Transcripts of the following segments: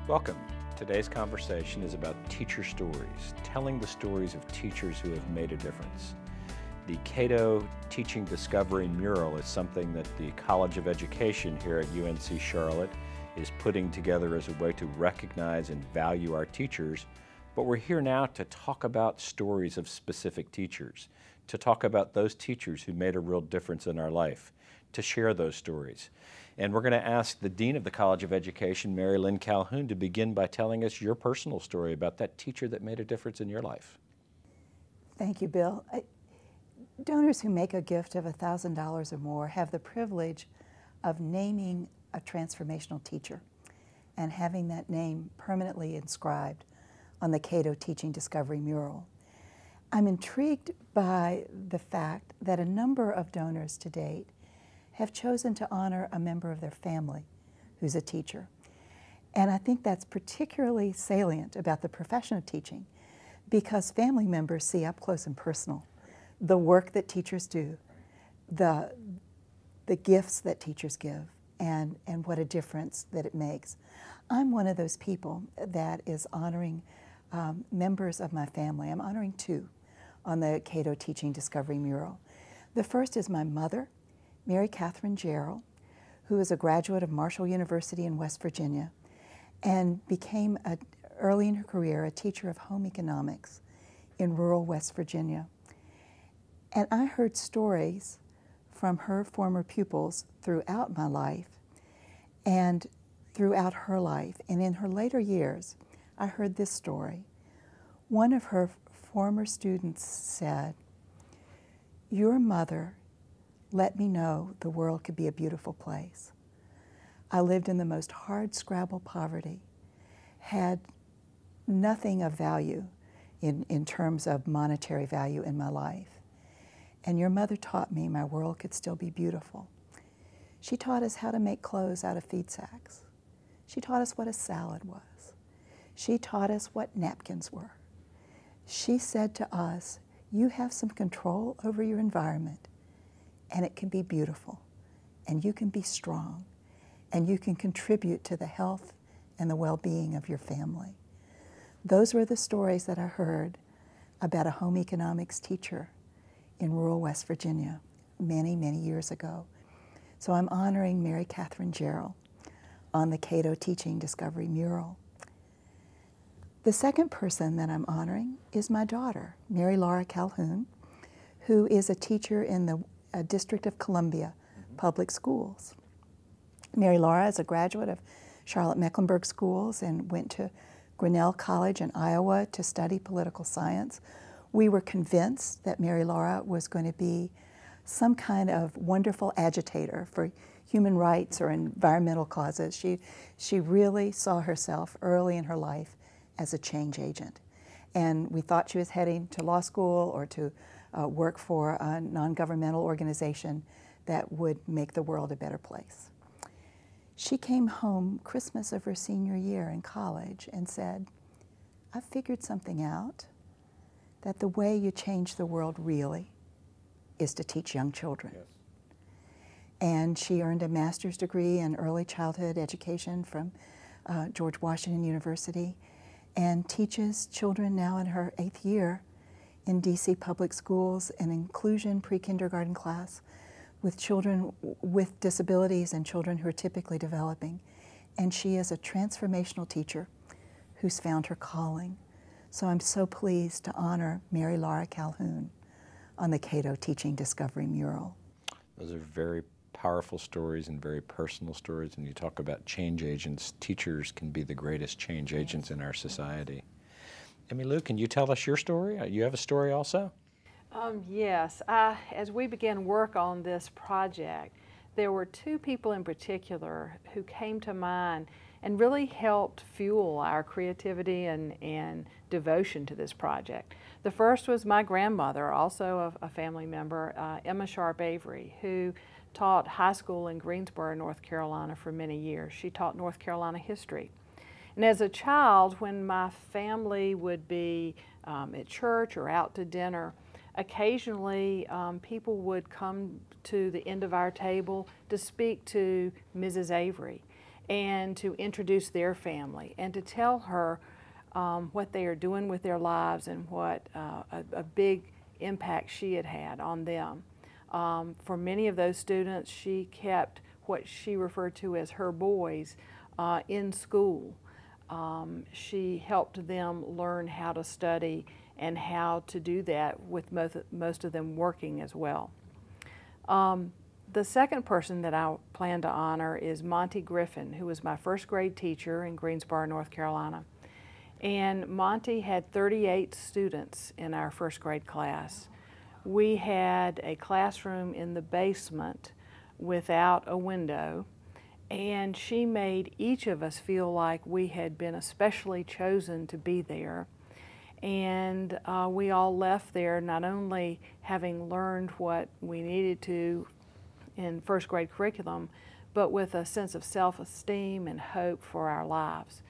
Welcome. Today's conversation is about teacher stories, telling the stories of teachers who have made a difference. The Cato Teaching Discovery Mural is something that the College of Education here at UNC Charlotte is putting together as a way to recognize and value our teachers. But we're here now to talk about stories of specific teachers, to talk about those teachers who made a real difference in our life, to share those stories. And we're going to ask the Dean of the College of Education, Lynne Calhoun, to begin by telling us your personal story about that teacher that made a difference in your life. Thank you, Bill. Donors who make a gift of $1,000 or more have the privilege of naming a transformational teacher and having that name permanently inscribed on the Cato Teaching Discovery Mural. I'm intrigued by the fact that a number of donors to date have chosen to honor a member of their family who's a teacher. And I think that's particularly salient about the profession of teaching because family members see up close and personal the work that teachers do, the gifts that teachers give, and what a difference that it makes. I'm one of those people that is honoring members of my family. I'm honoring two on the Cato Teaching Discovery Mural. The first is my mother, Mary Catherine Gerald, who is a graduate of Marshall University in West Virginia and became, early in her career, a teacher of home economics in rural West Virginia. And I heard stories from her former pupils throughout my life and throughout her life. And in her later years, I heard this story. One of her former students said, "Your mother let me know the world could be a beautiful place. I lived in the most hard-scrabble poverty, had nothing of value in terms of monetary value in my life. And your mother taught me my world could still be beautiful. She taught us how to make clothes out of feed sacks. She taught us what a salad was. She taught us what napkins were. She said to us, you have some control over your environment, and it can be beautiful, and you can be strong, and you can contribute to the health and the well-being of your family." Those were the stories that I heard about a home economics teacher in rural West Virginia many, many years ago. So I'm honoring Mary Catherine Gerald on the Cato Teaching Discovery Mural. The second person that I'm honoring is my daughter, Mary Laura Calhoun, who is a teacher in the District of Columbia Public Schools. Mary Laura is a graduate of Charlotte-Mecklenburg Schools and went to Grinnell College in Iowa to study political science. We were convinced that Mary Laura was going to be some kind of wonderful agitator for human rights or environmental causes. She really saw herself early in her life as a change agent. And we thought she was heading to law school or to work for a non-governmental organization that would make the world a better place. She came home Christmas of her senior year in college and said, "I figured something out, that the way you change the world really is to teach young children." Yes. And she earned a master's degree in early childhood education from George Washington University and teaches children now in her 8th year in DC public schools, an inclusion pre-kindergarten class with children with disabilities and children who are typically developing. And she is a transformational teacher who's found her calling. So I'm so pleased to honor Mary Laura Calhoun on the Cato Teaching Discovery Mural. Those are very powerful stories and very personal stories. And you talk about change agents. Teachers can be the greatest change agents in our society. Emmy Lou, can you tell us your story? You have a story also? Yes. As we began work on this project, there were two people in particular who came to mind and really helped fuel our creativity and devotion to this project. The first was my grandmother, also a family member, Emma Sharp Avery, who taught high school in Greensboro, North Carolina for many years. She taught North Carolina history. And as a child, when my family would be at church or out to dinner, occasionally people would come to the end of our table to speak to Mrs. Avery. and to introduce their family and to tell her what they are doing with their lives and what a big impact she had had on them. For many of those students, she kept what she referred to as her boys in school. She helped them learn how to study and how to do that with most of them working as well. The second person that I plan to honor is Monty Griffin, who was my first grade teacher in Greensboro, North Carolina. And Monty had 38 students in our first grade class. We had a classroom in the basement without a window, and she made each of us feel like we had been especially chosen to be there. And we all left there not only having learned what we needed to in first grade curriculum, but with a sense of self-esteem and hope for our lives.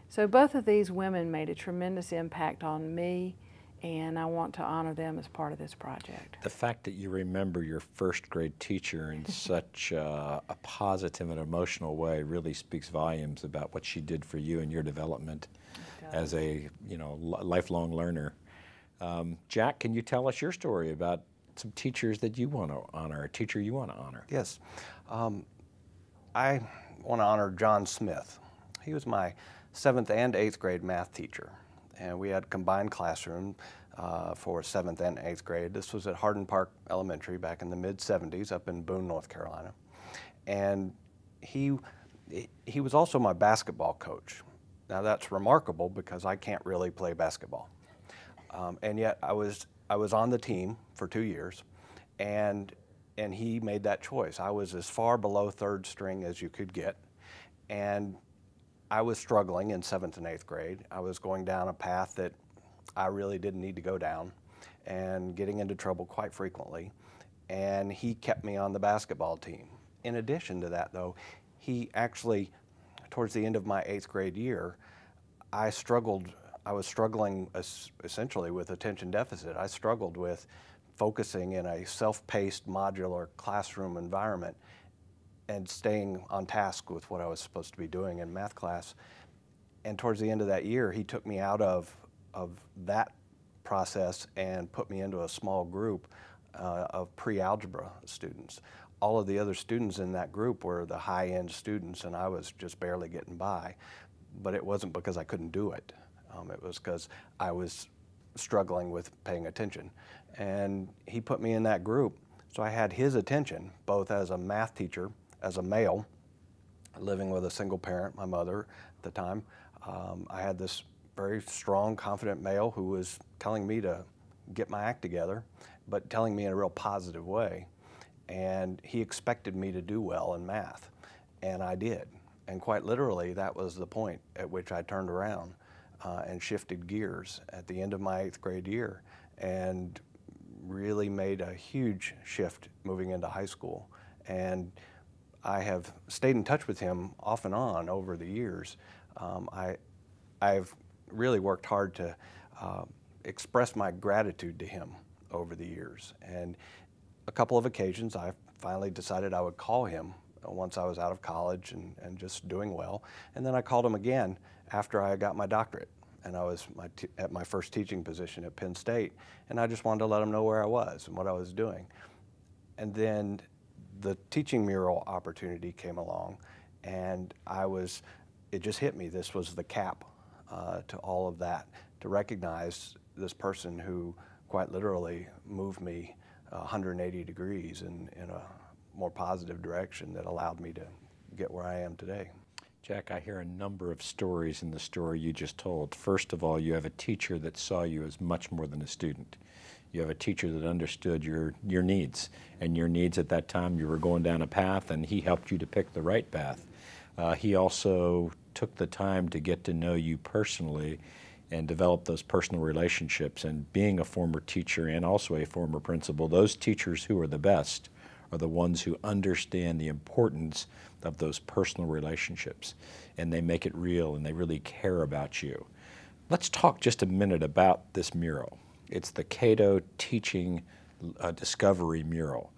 So both of these women made a tremendous impact on me, and I want to honor them as part of this project. The fact that you remember your first grade teacher in such a positive and emotional way really speaks volumes about what she did for you and your development as a lifelong learner. Jack, can you tell us your story about some teachers that you want to honor, a teacher you want to honor? Yes. I want to honor John Smith. He was my 7th and 8th grade math teacher, and we had a combined classroom for 7th and 8th grade. This was at Hardin Park Elementary back in the mid-70s up in Boone, North Carolina. And he was also my basketball coach. Now that's remarkable because I can't really play basketball. And yet I was on the team for 2 years, and he made that choice. I was as far below 3rd string as you could get, and I was struggling in 7th and 8th grade. I was going down a path that I really didn't need to go down and getting into trouble quite frequently, and he kept me on the basketball team. In addition to that, though, he actually, towards the end of my 8th grade year, I was struggling essentially with attention deficit. I struggled with focusing in a self-paced modular classroom environment and staying on task with what I was supposed to be doing in math class. And towards the end of that year, he took me out of that process and put me into a small group of pre-algebra students. All of the other students in that group were the high-end students, and I was just barely getting by. But it wasn't because I couldn't do it. It was because I was struggling with paying attention. And he put me in that group, so I had his attention, both as a math teacher, as a male, living with a single parent, my mother at the time. I had this very strong, confident male who was telling me to get my act together, but telling me in a real positive way. And he expected me to do well in math, and I did. And quite literally, that was the point at which I turned around and shifted gears at the end of my 8th grade year and really made a huge shift moving into high school. And I have stayed in touch with him off and on over the years. I've really worked hard to express my gratitude to him over the years. And a couple of occasions I finally decided I would call him once I was out of college and just doing well. And then I called him again after I got my doctorate, and I was at my first teaching position at Penn State, and I just wanted to let him know where I was and what I was doing. And then the teaching mural opportunity came along, and it just hit me. This was the cap to all of that, to recognize this person who quite literally moved me 180 degrees in a more positive direction that allowed me to get where I am today. Jack, I hear a number of stories in the story you just told. First of all, you have a teacher that saw you as much more than a student. You have a teacher that understood your needs, and your needs at that time. You were going down a path, and he helped you to pick the right path. He also took the time to get to know you personally and develop those personal relationships. And being a former teacher and also a former principal, those teachers who are the best are the ones who understand the importance of those personal relationships, and they make it real, and they really care about you. Let's talk just a minute about this mural. It's the Cato Teaching Discovery Mural.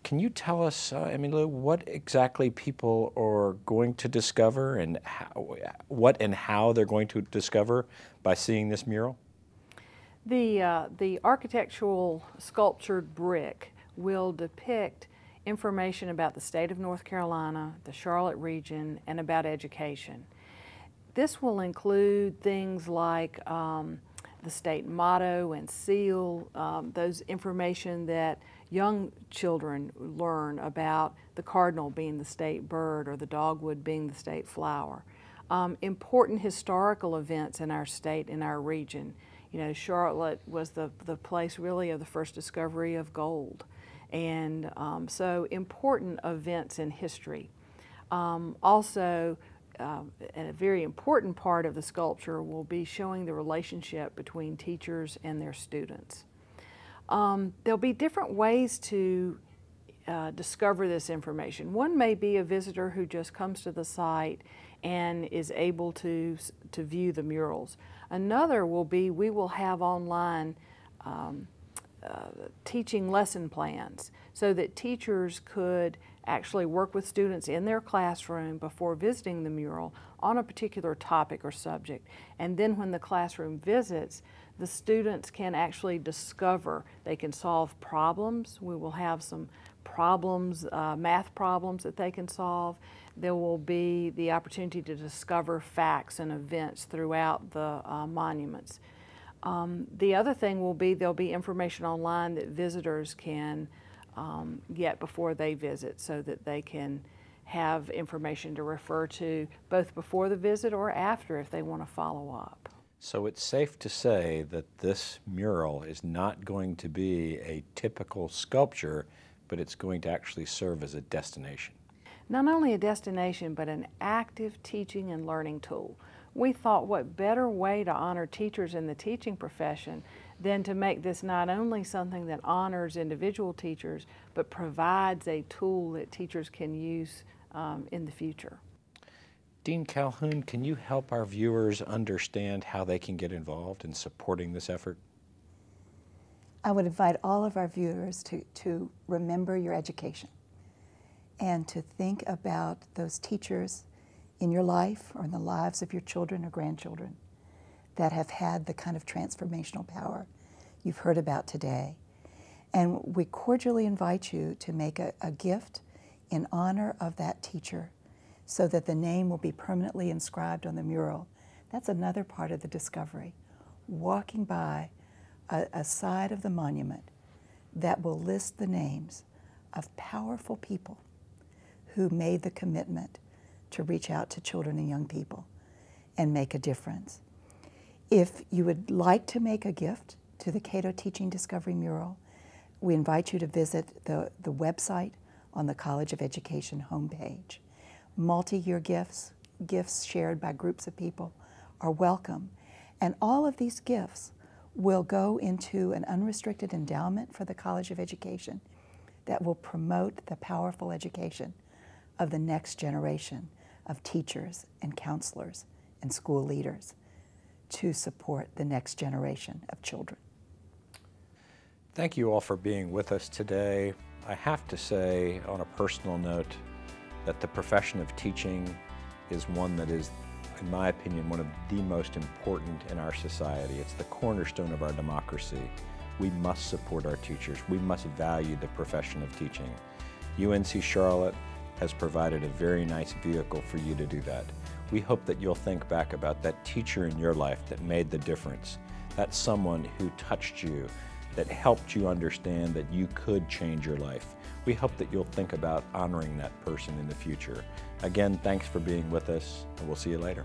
Can you tell us, Emmy Lou, what exactly people are going to discover and how they're going to discover by seeing this mural? The architectural sculptured brick will depict information about the state of North Carolina, the Charlotte region, and about education. This will include things like the state motto and seal, those information that young children learn about the cardinal being the state bird or the dogwood being the state flower. Important historical events in our state, in our region. You know, Charlotte was the place really of the first discovery of gold. And so important events in history. Also, a very important part of the sculpture will be showing the relationship between teachers and their students. There'll be different ways to discover this information. One may be a visitor who just comes to the site and is able to view the murals. Another will be we will have online teaching lesson plans so that teachers could actually work with students in their classroom before visiting the mural on a particular topic or subject. And then when the classroom visits, the students can actually discover, they can solve problems. We will have some problems, math problems that they can solve. There will be the opportunity to discover facts and events throughout the monuments. The other thing will be there'll be information online that visitors can get before they visit so that they can have information to refer to both before the visit or after if they want to follow up. So it's safe to say that this mural is not going to be a typical sculpture, but it's going to actually serve as a destination. Not only a destination, but an active teaching and learning tool. We thought what better way to honor teachers in the teaching profession than to make this not only something that honors individual teachers, but provides a tool that teachers can use in the future. Dean Calhoun, can you help our viewers understand how they can get involved in supporting this effort? I would invite all of our viewers to remember your education and to think about those teachers in your life or in the lives of your children or grandchildren that have had the kind of transformational power you've heard about today. And we cordially invite you to make a gift in honor of that teacher so that the name will be permanently inscribed on the mural. That's another part of the discovery. Walking by a side of the monument that will list the names of powerful people who made the commitment to reach out to children and young people and make a difference. If you would like to make a gift to the Cato Teaching Discovery Mural, we invite you to visit the website on the College of Education homepage. Multi-year gifts shared by groups of people are welcome. And all of these gifts will go into an unrestricted endowment for the College of Education that will promote the powerful education of the next generation of teachers and counselors and school leaders to support the next generation of children. Thank you all for being with us today. I have to say, on a personal note, that the profession of teaching is one that is, in my opinion, one of the most important in our society. It's the cornerstone of our democracy. We must support our teachers. We must value the profession of teaching. UNC Charlotte has provided a very nice vehicle for you to do that. We hope that you'll think back about that teacher in your life that made the difference, that someone who touched you, that helped you understand that you could change your life. We hope that you'll think about honoring that person in the future. Again, thanks for being with us, and we'll see you later.